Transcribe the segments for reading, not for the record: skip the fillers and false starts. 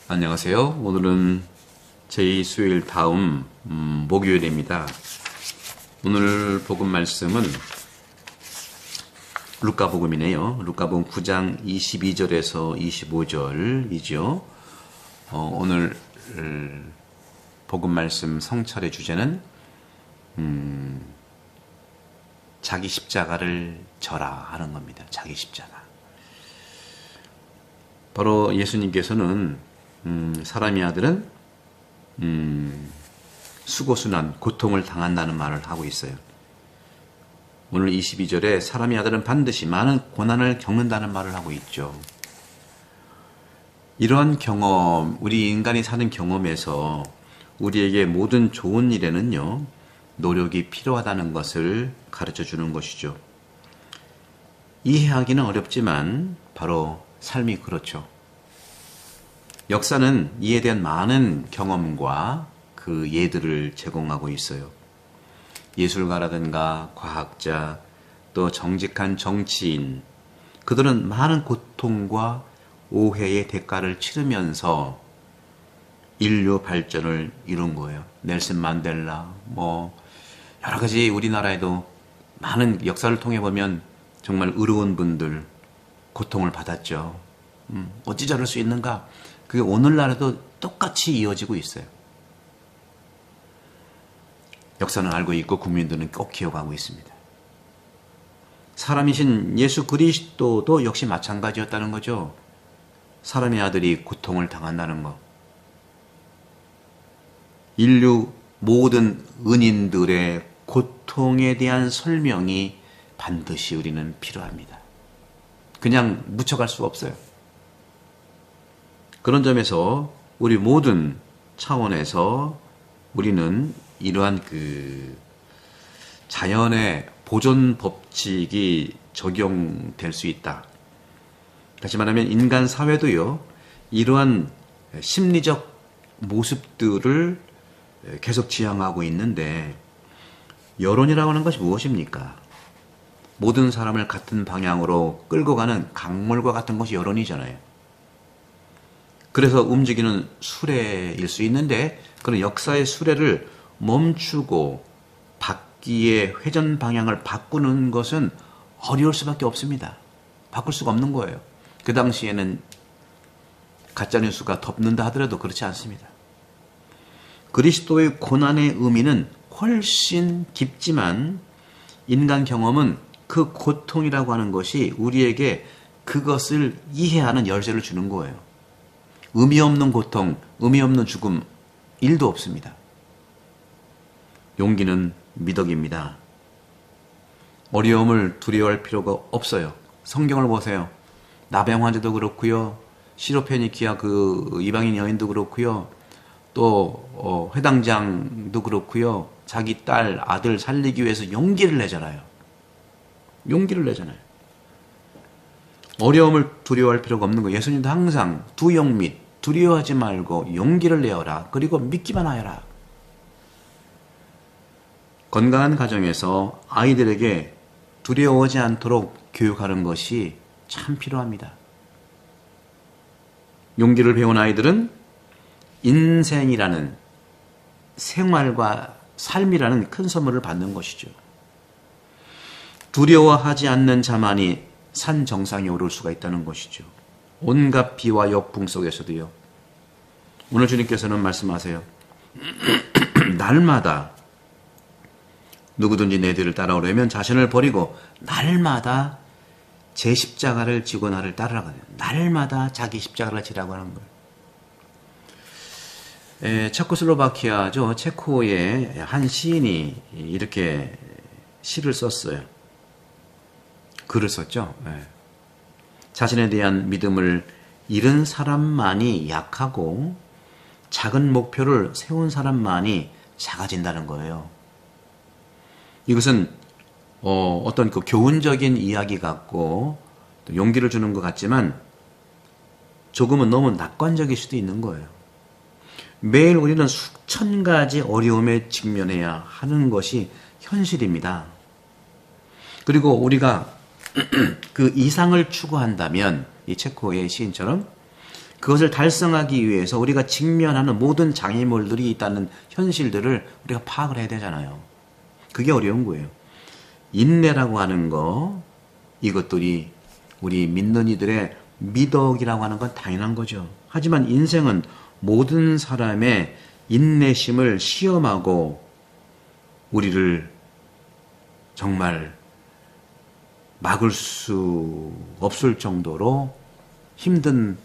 안녕하세요. 오늘은 제2수요일 다음 목요일입니다. 오늘 복음 말씀은 루카복음이네요. 루카복음 9장 22절에서 25절이죠. 오늘 복음 말씀 성찰의 주제는 자기 십자가를 져라 하는 겁니다. 자기 십자가. 바로 예수님께서는 사람의 아들은 수고순한 고통을 당한다는 말을 하고 있어요. 오늘 22절에 사람의 아들은 반드시 많은 고난을 겪는다는 말을 하고 있죠. 이러한 경험, 우리 인간이 사는 경험에서 우리에게 모든 좋은 일에는요, 노력이 필요하다는 것을 가르쳐 주는 것이죠. 이해하기는 어렵지만 바로 삶이 그렇죠. 역사는 이에 대한 많은 경험과 그 예들을 제공하고 있어요. 예술가라든가 과학자, 또 정직한 정치인, 그들은 많은 고통과 오해의 대가를 치르면서 인류 발전을 이룬 거예요. 넬슨 만델라, 여러 가지 우리나라에도 많은 역사를 통해 보면 정말 의로운 분들 고통을 받았죠. 어찌 저럴 수 있는가? 그게 오늘날에도 똑같이 이어지고 있어요. 역사는 알고 있고 국민들은 꼭 기억하고 있습니다. 사람이신 예수 그리스도도 역시 마찬가지였다는 거죠. 사람의 아들이 고통을 당한다는 것. 인류 모든 은인들의 고통에 대한 설명이 반드시 우리는 필요합니다. 그냥 묻혀갈 수 없어요. 그런 점에서 우리 모든 차원에서 우리는 이러한 자연의 보존 법칙이 적용될 수 있다. 다시 말하면 인간 사회도요, 이러한 심리적 모습들을 계속 지향하고 있는데, 여론이라고 하는 것이 무엇입니까? 모든 사람을 같은 방향으로 끌고 가는 강물과 같은 것이 여론이잖아요. 그래서 움직이는 수레일 수 있는데, 그런 역사의 수레를 멈추고 바퀴의 회전 방향을 바꾸는 것은 어려울 수밖에 없습니다. 바꿀 수가 없는 거예요. 그 당시에는 가짜뉴스가 덮는다 하더라도 그렇지 않습니다. 그리스도의 고난의 의미는 훨씬 깊지만 인간 경험은 그 고통이라고 하는 것이 우리에게 그것을 이해하는 열쇠를 주는 거예요. 의미 없는 고통, 의미 없는 죽음, 일도 없습니다. 용기는 미덕입니다. 어려움을 두려워할 필요가 없어요. 성경을 보세요. 나병 환자도 그렇고요. 시로페니키아 이방인 여인도 그렇고요. 또 회당장도 그렇고요. 자기 딸, 아들 살리기 위해서 용기를 내잖아요. 용기를 내잖아요. 어려움을 두려워할 필요가 없는 거예요. 예수님도 항상 두용 및 두려워하지 말고 용기를 내어라. 그리고 믿기만 하여라. 건강한 가정에서 아이들에게 두려워하지 않도록 교육하는 것이 참 필요합니다. 용기를 배운 아이들은 인생이라는 생활과 삶이라는 큰 선물을 받는 것이죠. 두려워하지 않는 자만이 산 정상에 오를 수가 있다는 것이죠. 온갖 비와 역풍 속에서도요. 오늘 주님께서는 말씀하세요. 날마다 누구든지 내 뒤를 따라오려면 자신을 버리고 날마다 제 십자가를 지고 나를 따르라고 해요. 날마다 자기 십자가를 지라고 하는 거예요. 체코슬로바키아죠. 체코의 한 시인이 이렇게 시를 썼어요. 글을 썼죠. 자신에 대한 믿음을 잃은 사람만이 약하고 작은 목표를 세운 사람만이 작아진다는 거예요. 이것은 어떤 교훈적인 이야기 같고 또 용기를 주는 것 같지만 조금은 너무 낙관적일 수도 있는 거예요. 매일 우리는 수천 가지 어려움에 직면해야 하는 것이 현실입니다. 그리고 우리가 그 이상을 추구한다면 이 체코의 시인처럼 그것을 달성하기 위해서 우리가 직면하는 모든 장애물들이 있다는 현실들을 우리가 파악을 해야 되잖아요. 그게 어려운 거예요. 인내라고 하는 거, 이것들이 우리 믿는 이들의 미덕이라고 하는 건 당연한 거죠. 하지만 인생은 모든 사람의 인내심을 시험하고 우리를 정말 막을 수 없을 정도로 힘든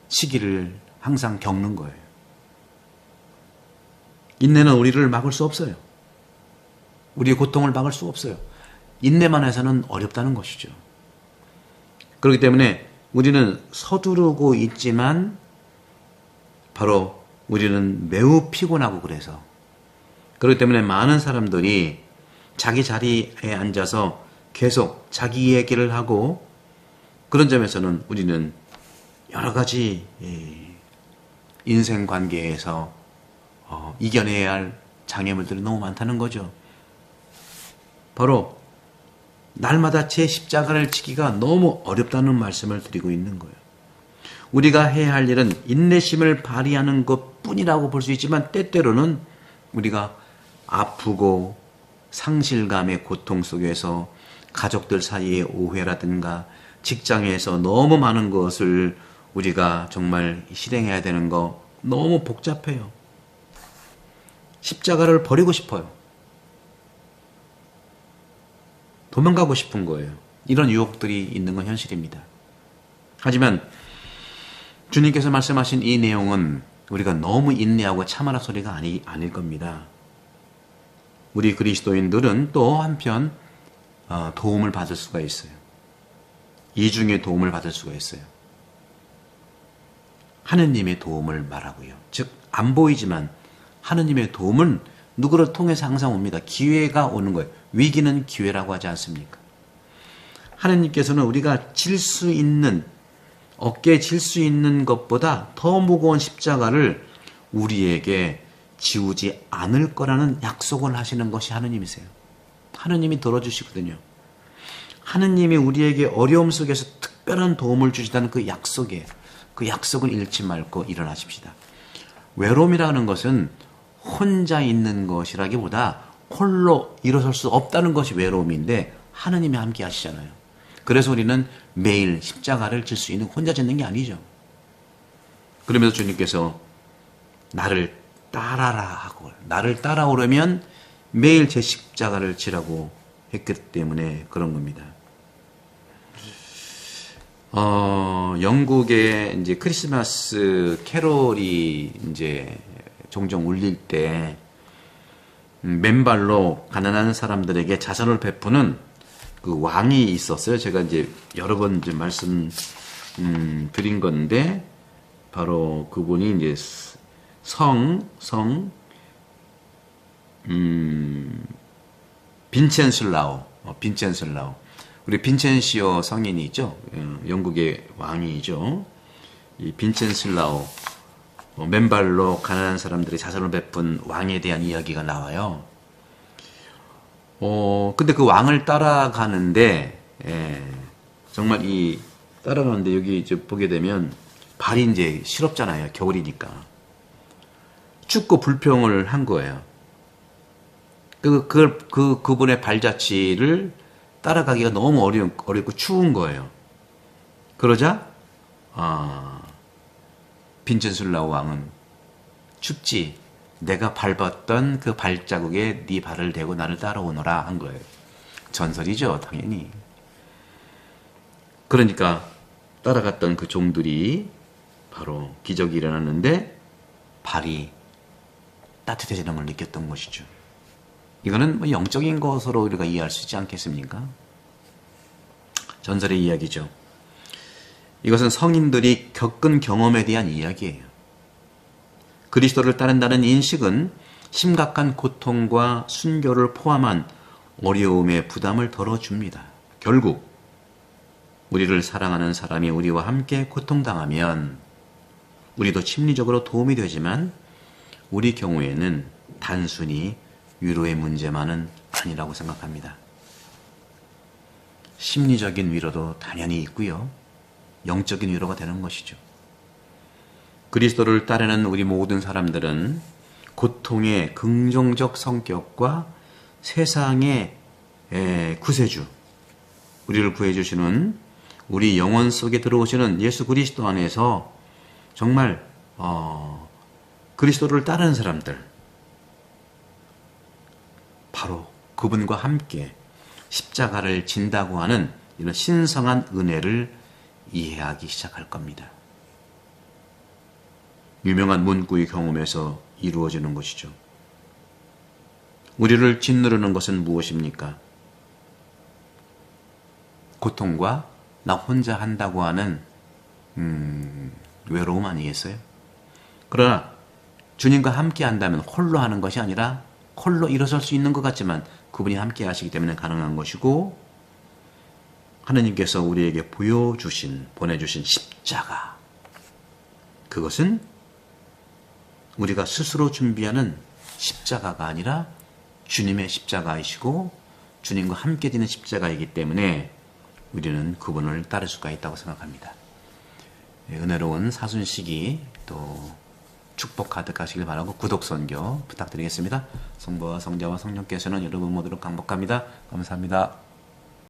시기를 항상 겪는 거예요. 인내는 우리를 막을 수 없어요. 우리의 고통을 막을 수 없어요. 인내만 해서는 어렵다는 것이죠. 그렇기 때문에 우리는 서두르고 있지만 바로 우리는 매우 피곤하고 그래서 그렇기 때문에 많은 사람들이 자기 자리에 앉아서 계속 자기 얘기를 하고 그런 점에서는 우리는 여러 가지 인생 관계에서 이겨내야 할 장애물들이 너무 많다는 거죠. 바로 날마다 제 십자가를 지기가 너무 어렵다는 말씀을 드리고 있는 거예요. 우리가 해야 할 일은 인내심을 발휘하는 것뿐이라고 볼 수 있지만 때때로는 우리가 아프고 상실감의 고통 속에서 가족들 사이의 오해라든가 직장에서 너무 많은 것을 우리가 정말 실행해야 되는 거 너무 복잡해요. 십자가를 버리고 싶어요. 도망가고 싶은 거예요. 이런 유혹들이 있는 건 현실입니다. 하지만 주님께서 말씀하신 이 내용은 우리가 너무 인내하고 참아라 소리가 아닐 겁니다. 우리 그리스도인들은 또 한편 도움을 받을 수가 있어요. 이중의 도움을 받을 수가 있어요. 하느님의 도움을 말하고요. 즉 안 보이지만 하느님의 도움은 누구를 통해서 항상 옵니다. 기회가 오는 거예요. 위기는 기회라고 하지 않습니까? 하느님께서는 우리가 질 수 있는 어깨에 질 수 있는 것보다 더 무거운 십자가를 우리에게 지우지 않을 거라는 약속을 하시는 것이 하느님이세요. 하느님이 들어주시거든요. 하느님이 우리에게 어려움 속에서 특별한 도움을 주시다는 그 약속이에요. 그 약속을 잃지 말고 일어나십시다. 외로움이라는 것은 혼자 있는 것이라기보다 홀로 일어설 수 없다는 것이 외로움인데 하느님이 함께 하시잖아요. 그래서 우리는 매일 십자가를 질 수 있는 혼자 짓는 게 아니죠. 그러면서 주님께서 나를 따라라 하고 나를 따라오려면 매일 제 십자가를 지라고 했기 때문에 그런 겁니다. 영국의 이제 크리스마스 캐롤이 이제 종종 울릴 때 맨발로 가난한 사람들에게 자선을 베푸는 그 왕이 있었어요. 제가 이제 여러 번 이제 말씀 드린 건데 바로 그분이 이제 빈첸슬라우. 우리 빈첸시오 성인이 있죠. 영국의 왕이죠. 이 빈첸슬라우. 맨발로 가난한 사람들이 자선을 베푼 왕에 대한 이야기가 나와요. 근데 그 왕을 따라가는데, 정말 따라가는데 여기 이제 보게 되면 발이 이제 시렵잖아요. 겨울이니까. 춥고 불평을 한 거예요. 그분의 발자취를 따라가기가 너무 어렵고 추운 거예요. 그러자, 빈첸슬라우 왕은 춥지. 내가 밟았던 그 발자국에 네 발을 대고 나를 따라오너라 한 거예요. 전설이죠, 당연히. 그러니까 따라갔던 그 종들이 바로 기적이 일어났는데 발이 따뜻해지는 걸 느꼈던 것이죠. 이거는 뭐 영적인 것으로 우리가 이해할 수 있지 않겠습니까? 전설의 이야기죠. 이것은 성인들이 겪은 경험에 대한 이야기예요. 그리스도를 따른다는 인식은 심각한 고통과 순교를 포함한 어려움의 부담을 덜어줍니다. 결국 우리를 사랑하는 사람이 우리와 함께 고통당하면 우리도 심리적으로 도움이 되지만 우리 경우에는 단순히 위로의 문제만은 아니라고 생각합니다. 심리적인 위로도 당연히 있고요. 영적인 위로가 되는 것이죠. 그리스도를 따르는 우리 모든 사람들은 고통의 긍정적 성격과 세상의 구세주, 우리를 구해주시는 우리 영혼 속에 들어오시는 예수 그리스도 안에서 정말 그리스도를 따르는 사람들, 바로 그분과 함께 십자가를 진다고 하는 이런 신성한 은혜를 이해하기 시작할 겁니다. 유명한 문구의 경험에서 이루어지는 것이죠. 우리를 짓누르는 것은 무엇입니까? 고통과 나 혼자 한다고 하는 외로움 아니겠어요? 그러나 주님과 함께 한다면 홀로 하는 것이 아니라 홀로 일어설 수 있는 것 같지만 그분이 함께 하시기 때문에 가능한 것이고, 하느님께서 우리에게 보내주신 십자가, 그것은 우리가 스스로 준비하는 십자가가 아니라 주님의 십자가이시고 주님과 함께 지는 십자가이기 때문에 우리는 그분을 따를 수가 있다고 생각합니다. 은혜로운 사순시기 또 축복 가득하시길 바라고 구독 선교 부탁드리겠습니다. 성부와 성자와 성령께서는 여러분 모두를 강복합니다. 감사합니다.